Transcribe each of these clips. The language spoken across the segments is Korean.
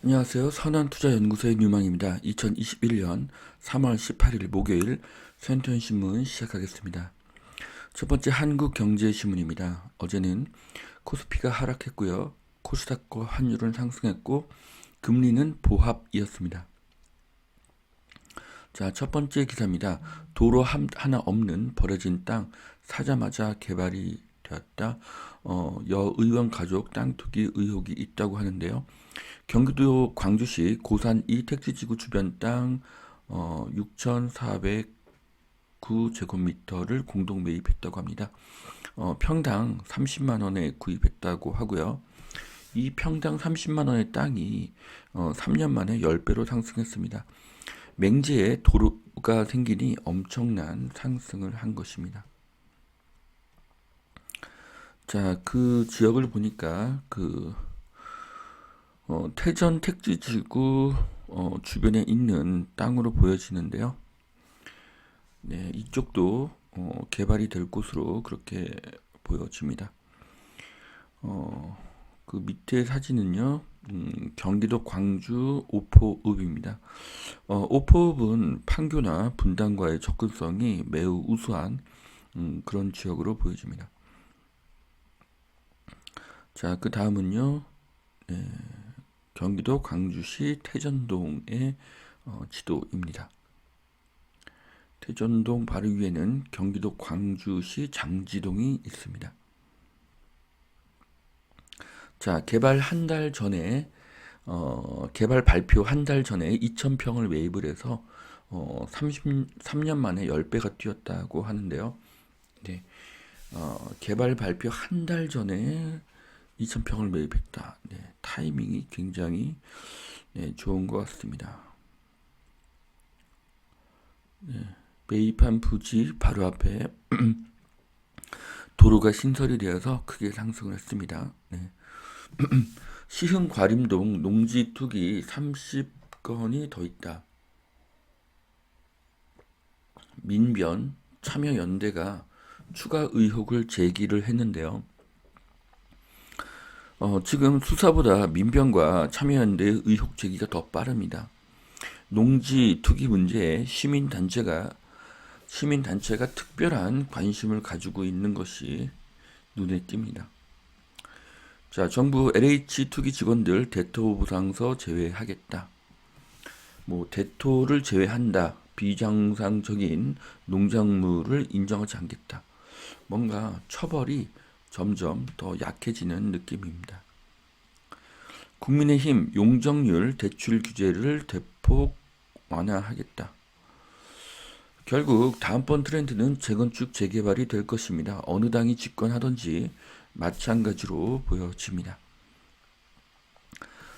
안녕하세요. 선한투자연구소의 뉴망입니다. 2021년 3월 18일 목요일 센트현신문 시작하겠습니다. 첫 번째 한국경제신문입니다. 어제는 코스피가 하락했고요. 코스닥과 환율은 상승했고 금리는 보합이었습니다. 자, 첫 번째 기사입니다. 도로 하나 없는 버려진 땅 사자마자 개발이 되었다. 여의원 가족 땅 투기 의혹이 있다고 하는데요. 경기도 광주시 고산 이 택지지구 주변 땅 6,409제곱미터를 공동 매입했다고 합니다. 평당 30만 원에 구입했다고 하고요. 이 평당 30만 원의 땅이 3년 만에 10배로 상승했습니다. 맹지에 도로가 생기니 엄청난 상승을 한 것입니다. 자, 그 지역을 보니까 태전 택지지구 주변에 있는 땅으로 보여지는데요. 네, 이쪽도 개발이 될 곳으로 그렇게 보여집니다. 그 밑에 사진은요, 경기도 광주 오포읍입니다. 오포읍은 판교나 분당과의 접근성이 매우 우수한 그런 지역으로 보여집니다. 자, 그 다음은요, 네, 경기도 광주시 태전동의 지도입니다. 태전동 바로 위에는 경기도 광주시 장지동이 있습니다. 자, 개발 발표 한 달 전에 2,000평을 매입을 해서 33년 만에 10배가 뛰었다고 하는데요. 네, 개발 발표 한 달 전에 2,000평을 매입했다. 네, 타이밍이 굉장히 좋은 것 같습니다. 네, 매입한 부지 바로 앞에 도로가 신설이 되어서 크게 상승을 했습니다. 네. 시흥 과림동 농지 투기 30건이 더 있다. 민변 참여연대가 추가 의혹을 제기를 했는데요. 지금 수사보다 민변과 참여연대의 의혹 제기가 더 빠릅니다. 농지 투기 문제에 시민단체가 특별한 관심을 가지고 있는 것이 눈에 띕니다. 자, 정부 LH 투기 직원들 대토 보상서 제외하겠다. 대토를 제외한다. 비정상적인 농작물을 인정하지 않겠다. 뭔가 처벌이 점점 더 약해지는 느낌입니다. 국민의힘 용적률 대출 규제를 대폭 완화하겠다. 결국 다음번 트렌드는 재건축 재개발이 될 것입니다. 어느 당이 집권하든지 마찬가지로 보여집니다.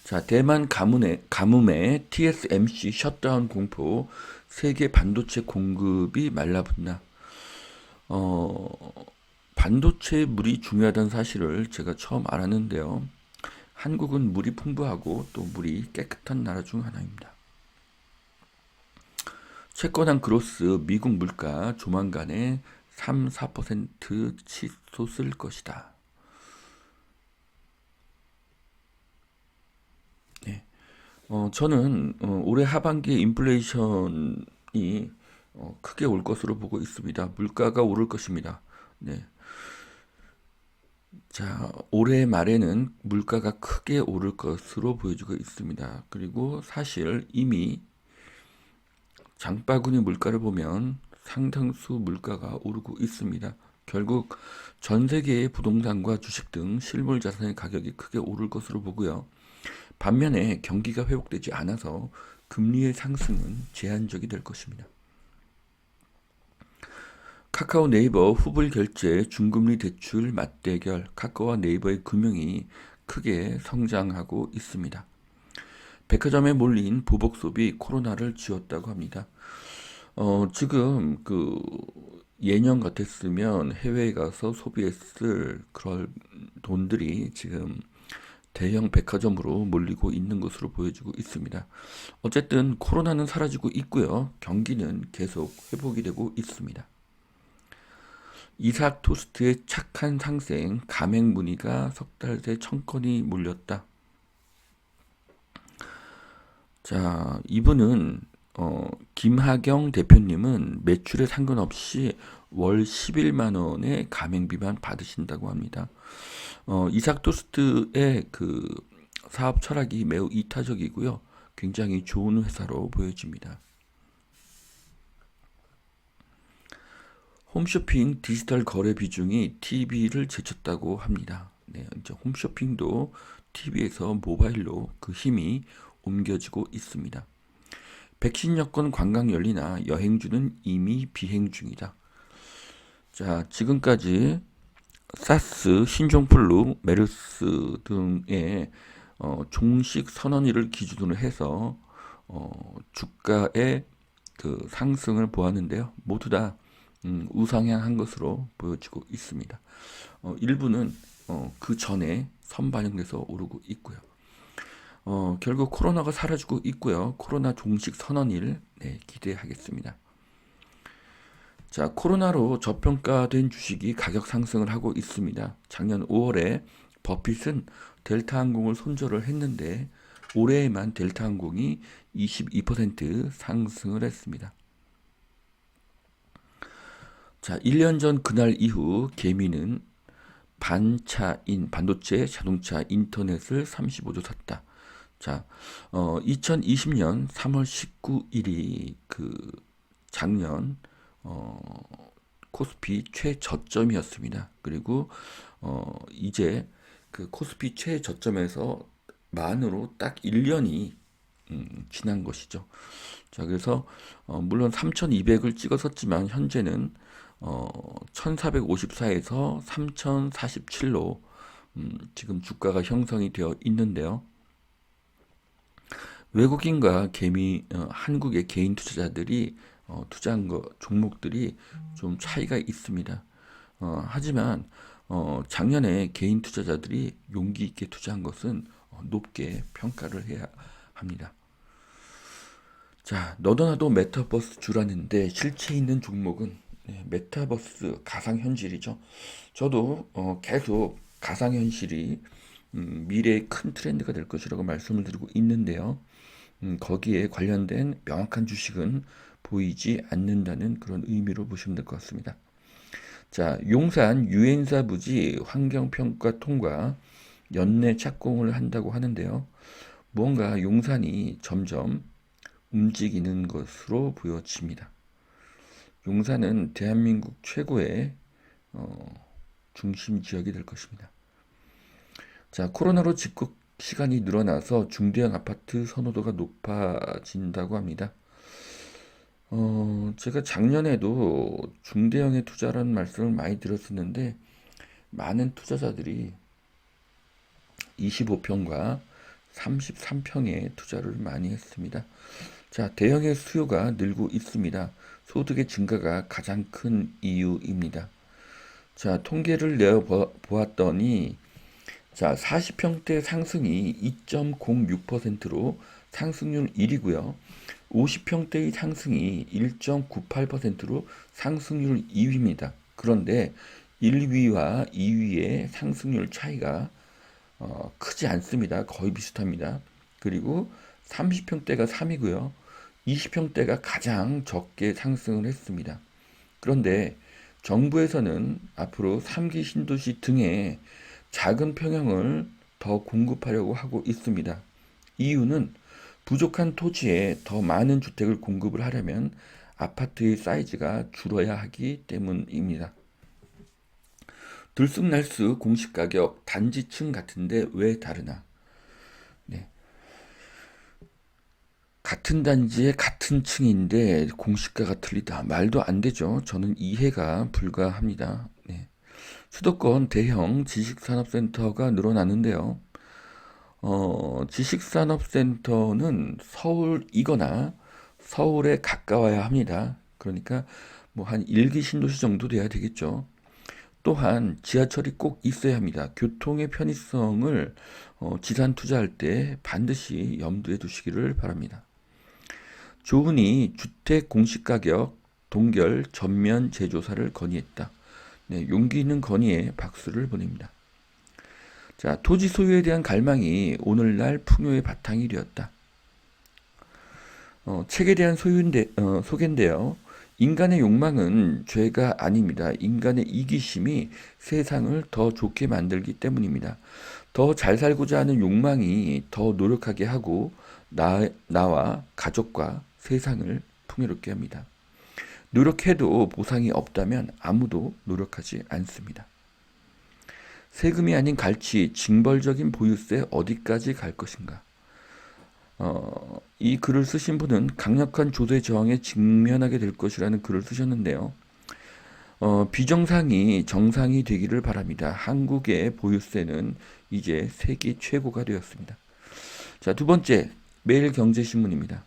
자, 대만 가뭄에 TSMC 셧다운 공포, 세계 반도체 공급이 말라붙나. 반도체 물이 중요하다는 사실을 제가 처음 알았는데요. 한국은 물이 풍부하고 또 물이 깨끗한 나라 중 하나입니다. 채권한 그로스 미국 물가 조만간에 3, 4% 치솟을 것이다. 네. 저는 올해 하반기에 인플레이션이 크게 올 것으로 보고 있습니다. 물가가 오를 것입니다. 네. 자, 올해 말에는 물가가 크게 오를 것으로 보여지고 있습니다. 그리고 사실 이미 장바구니 물가를 보면 상당수 물가가 오르고 있습니다. 결국 전 세계의 부동산과 주식 등 실물 자산의 가격이 크게 오를 것으로 보고요. 반면에 경기가 회복되지 않아서 금리의 상승은 제한적이 될 것입니다. 카카오 네이버 후불 결제 중금리 대출 맞대결, 카카오와 네이버의 금융이 크게 성장하고 있습니다. 백화점에 몰린 보복 소비 코로나를 쥐었다고 합니다. 지금 예년 같았으면 해외에 가서 소비했을 그런 돈들이 지금 대형 백화점으로 몰리고 있는 것으로 보여지고 있습니다. 어쨌든 코로나는 사라지고 있고요. 경기는 계속 회복이 되고 있습니다. 이삭 토스트의 착한 상생, 가맹 문의가 석 달 새 1,000건이 몰렸다. 자, 이분은 김하경 대표님은 매출에 상관없이 월 11만 원의 가맹비만 받으신다고 합니다. 이삭토스트의 그 사업 철학이 매우 이타적이고요. 굉장히 좋은 회사로 보여집니다. 홈쇼핑 디지털 거래 비중이 TV를 제쳤다고 합니다. 네, 이제 홈쇼핑도 TV에서 모바일로 그 힘이 옮겨지고 있습니다. 백신 여권 관광 열리나 여행주는 이미 비행 중이다. 자, 지금까지 사스, 신종플루, 메르스 등의 종식 선언일을 기준으로 해서 주가의 그 상승을 보았는데요. 모두 다 우상향한 것으로 보여지고 있습니다. 일부는 그 전에 선반영돼서 오르고 있고요. 결국 코로나가 사라지고 있고요. 코로나 종식 선언일 기대하겠습니다. 자, 코로나로 저평가된 주식이 가격 상승을 하고 있습니다. 작년 5월에 버핏은 델타항공을 손절을 했는데 올해에만 델타항공이 22% 상승을 했습니다. 자, 1년 전 그날 이후 개미는 반도체, 자동차, 인터넷을 35조 샀다. 자, 2020년 3월 19일이 그 작년 코스피 최저점이었습니다. 그리고 이제 그 코스피 최저점에서 만으로 딱 1년이 지난 것이죠. 자, 그래서 물론 3,200을 찍었었지만 현재는 1,454에서 3,047로 지금 주가가 형성이 되어 있는데요. 외국인과 한국의 개인 투자자들이 투자한 종목들이 좀 차이가 있습니다. 하지만 작년에 개인 투자자들이 용기 있게 투자한 것은 높게 평가를 해야 합니다. 자, 너도 나도 메타버스 주라는데 실체 있는 종목은 메타버스 가상현실이죠. 저도 계속 가상현실이 미래의 큰 트렌드가 될 것이라고 말씀을 드리고 있는데요. 거기에 관련된 명확한 주식은 보이지 않는다는 그런 의미로 보시면 될 것 같습니다. 자, 용산 유엔사 부지 환경평가 통과 연내 착공을 한다고 하는데요. 무언가 용산이 점점 움직이는 것으로 보여집니다. 용산은 대한민국 최고의 중심 지역이 될 것입니다. 자, 코로나로 집콕 시간이 늘어나서 중대형 아파트 선호도가 높아진다고 합니다. 제가 작년에도 중대형에 투자라는 말씀을 많이 드렸었는데 많은 투자자들이 25평과 33평에 투자를 많이 했습니다. 자, 대형의 수요가 늘고 있습니다. 소득의 증가가 가장 큰 이유입니다. 자, 통계를 내어 보았더니 자, 40평대 상승이 2.06%로 상승률 1위고요. 50평대의 상승이 1.98%로 상승률 2위입니다. 그런데 1위와 2위의 상승률 차이가 크지 않습니다. 거의 비슷합니다. 그리고 30평대가 3위고요. 20평대가 가장 적게 상승을 했습니다. 그런데 정부에서는 앞으로 3기 신도시 등의 작은 평형을 더 공급하려고 하고 있습니다. 이유는 부족한 토지에 더 많은 주택을 공급을 하려면 아파트의 사이즈가 줄어야 하기 때문입니다. 들쑥날쑥 공시가격 단지층 같은데 왜 다르나? 네. 같은 단지에 같은 층인데 공시가가 틀리다. 말도 안 되죠. 저는 이해가 불가합니다. 네. 수도권 대형 지식산업센터가 늘어나는데요. 지식산업센터는 서울이거나 서울에 가까워야 합니다. 그러니까 뭐 한 1기 신도시 정도 돼야 되겠죠. 또한 지하철이 꼭 있어야 합니다. 교통의 편의성을 지산 투자할 때 반드시 염두에 두시기를 바랍니다. 조은희 주택 공시가격 동결 전면 재조사를 건의했다. 네, 용기 있는 건의에 박수를 보냅니다. 자, 토지 소유에 대한 갈망이 오늘날 풍요의 바탕이 되었다. 책에 대한 소개인데요. 인간의 욕망은 죄가 아닙니다. 인간의 이기심이 세상을 더 좋게 만들기 때문입니다. 더 잘 살고자 하는 욕망이 더 노력하게 하고 나와 가족과 세상을 풍요롭게 합니다. 노력해도 보상이 없다면 아무도 노력하지 않습니다. 세금이 아닌 갈치, 징벌적인 보유세 어디까지 갈 것인가? 이 글을 쓰신 분은 강력한 조세 저항에 직면하게 될 것이라는 글을 쓰셨는데요. 비정상이 정상이 되기를 바랍니다. 한국의 보유세는 이제 세계 최고가 되었습니다. 자, 두 번째, 매일경제신문입니다.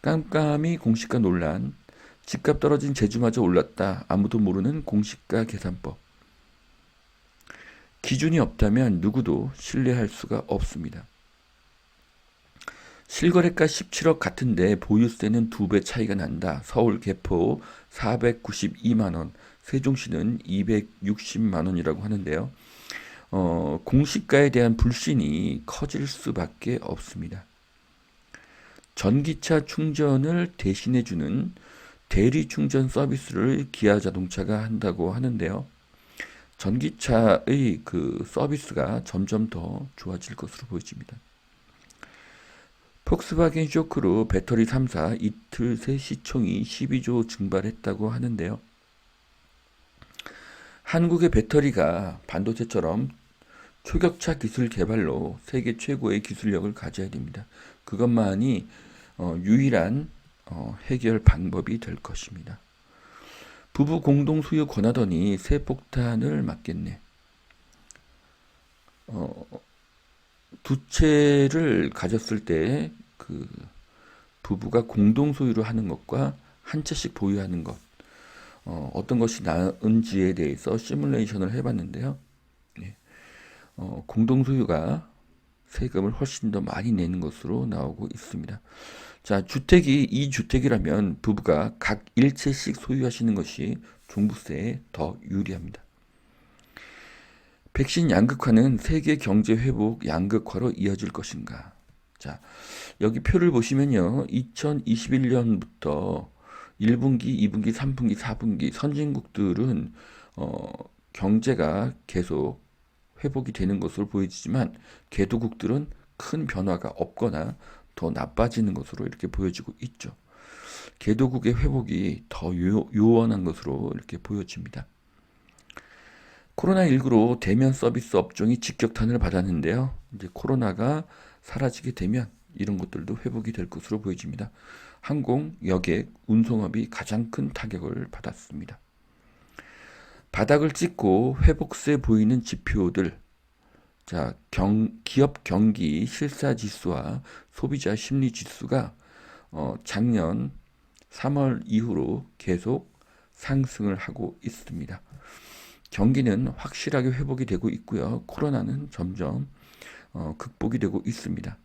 깜깜이 공시가 논란, 집값 떨어진 제주마저 올랐다. 아무도 모르는 공시가 계산법. 기준이 없다면 누구도 신뢰할 수가 없습니다. 실거래가 17억 같은데 보유세는 2배 차이가 난다. 서울 개포 492만원, 세종시는 260만원이라고 하는데요. 공시가에 대한 불신이 커질 수밖에 없습니다. 전기차 충전을 대신해주는 대리 충전 서비스를 기아자동차가 한다고 하는데요. 전기차의 그 서비스가 점점 더 좋아질 것으로 보여집니다. 폭스바겐 쇼크로 배터리 3사 이틀 새 시총이 12조 증발했다고 하는데요. 한국의 배터리가 반도체처럼 초격차 기술 개발로 세계 최고의 기술력을 가져야 됩니다. 그것만이 유일한 해결 방법이 될 것입니다. 부부 공동 소유 권하더니 새 폭탄을 맞겠네. 두 채를 가졌을 때 그 부부가 공동 소유를 하는 것과 한 채씩 보유하는 것, 어떤 것이 나은지에 대해서 시뮬레이션을 해봤는데요. 네. 공동 소유가 세금을 훨씬 더 많이 내는 것으로 나오고 있습니다. 자, 주택이 2주택이라면 부부가 각 1채씩 소유하시는 것이 종부세에 더 유리합니다. 백신 양극화는 세계 경제 회복 양극화로 이어질 것인가? 자, 여기 표를 보시면요. 2021년부터 1분기, 2분기, 3분기, 4분기 선진국들은 경제가 계속 회복이 되는 것으로 보여지지만 개도국들은 큰 변화가 없거나 더 나빠지는 것으로 이렇게 보여지고 있죠. 개도국의 회복이 더 요원한 것으로 이렇게 보여집니다. 코로나19로 대면 서비스 업종이 직격탄을 받았는데요. 이제 코로나가 사라지게 되면 이런 것들도 회복이 될 것으로 보여집니다. 항공, 여객, 운송업이 가장 큰 타격을 받았습니다. 바닥을 찍고 회복세 보이는 지표들, 자, 기업 경기 실사 지수와 소비자 심리 지수가 작년 3월 이후로 계속 상승을 하고 있습니다. 경기는 확실하게 회복이 되고 있고요. 코로나는 점점 극복이 되고 있습니다.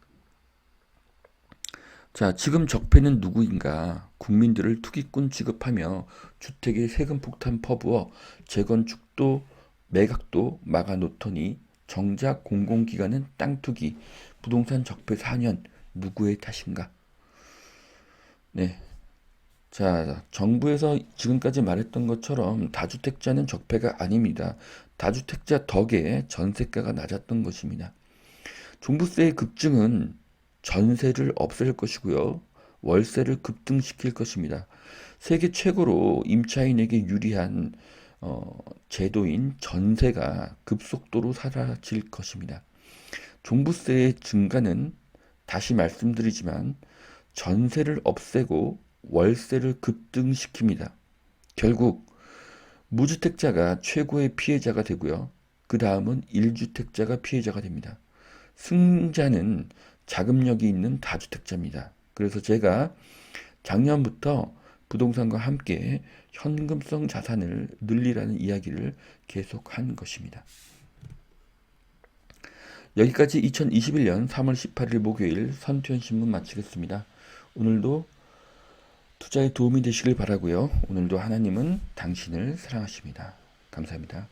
자, 지금 적폐는 누구인가? 국민들을 투기꾼 취급하며 주택에 세금 폭탄 퍼부어 재건축도 매각도 막아놓더니 정작 공공기관은 땅 투기, 부동산 적폐 4년 누구의 탓인가? 네. 자, 정부에서 지금까지 말했던 것처럼 다주택자는 적폐가 아닙니다. 다주택자 덕에 전세가가 낮았던 것입니다. 종부세의 급증은 전세를 없앨 것이고요. 월세를 급등시킬 것입니다. 세계 최고로 임차인에게 유리한 제도인 전세가 급속도로 사라질 것입니다. 종부세의 증가는 다시 말씀드리지만 전세를 없애고 월세를 급등시킵니다. 결국 무주택자가 최고의 피해자가 되고요. 그 다음은 1주택자가 피해자가 됩니다. 승자는 자금력이 있는 다주택자입니다. 그래서 제가 작년부터 부동산과 함께 현금성 자산을 늘리라는 이야기를 계속한 것입니다. 여기까지 2021년 3월 18일 목요일 선투현신문 마치겠습니다. 오늘도 투자에 도움이 되시길 바라고요. 오늘도 하나님은 당신을 사랑하십니다. 감사합니다.